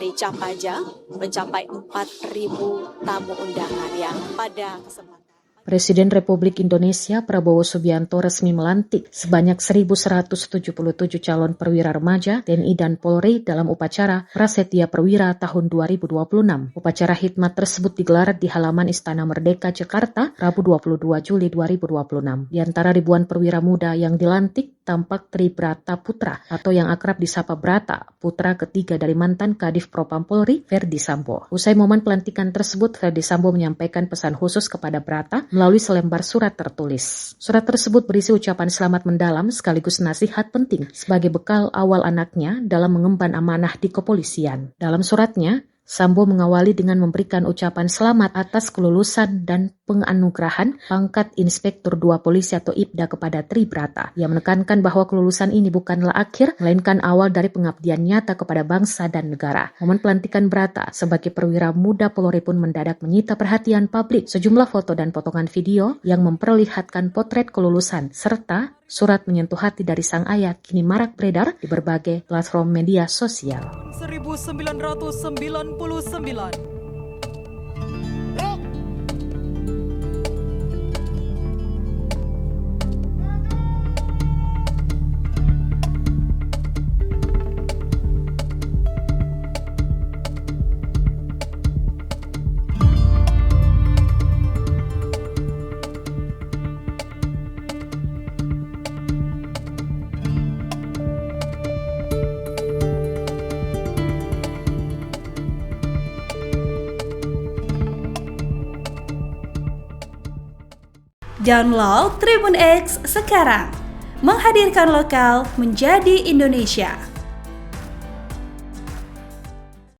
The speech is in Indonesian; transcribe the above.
dari Capaja mencapai 4.000 tamu undangan yang pada kesempatan Presiden Republik Indonesia Prabowo Subianto resmi melantik sebanyak 1.177 calon perwira remaja TNI dan Polri dalam upacara Prasetya Perwira tahun 2026. Upacara khidmat tersebut digelar di halaman Istana Merdeka, Jakarta, Rabu 22 Juli 2026. Di antara ribuan perwira muda yang dilantik, tampak Tribrata Putra atau yang akrab disapa Brata, putra ketiga dari mantan Kadif Propam Polri, Verdi Sambo. Usai momen pelantikan tersebut, Verdi Sambo menyampaikan pesan khusus kepada Brata melalui selembar surat tertulis. Surat tersebut berisi ucapan selamat mendalam sekaligus nasihat penting sebagai bekal awal anaknya dalam mengemban amanah di kepolisian. Dalam suratnya, Sambo mengawali dengan memberikan ucapan selamat atas kelulusan dan penganugerahan pangkat Inspektur 2 Polisi atau IPDA kepada Tribrata. Ia menekankan bahwa kelulusan ini bukanlah akhir, melainkan awal dari pengabdian nyata kepada bangsa dan negara. Momen pelantikan Brata sebagai perwira muda Polri pun mendadak menyita perhatian publik. Sejumlah foto dan potongan video yang memperlihatkan potret kelulusan serta surat menyentuh hati dari sang ayah kini marak beredar di berbagai platform media sosial. 1999. Download Tribun X sekarang, menghadirkan lokal menjadi Indonesia.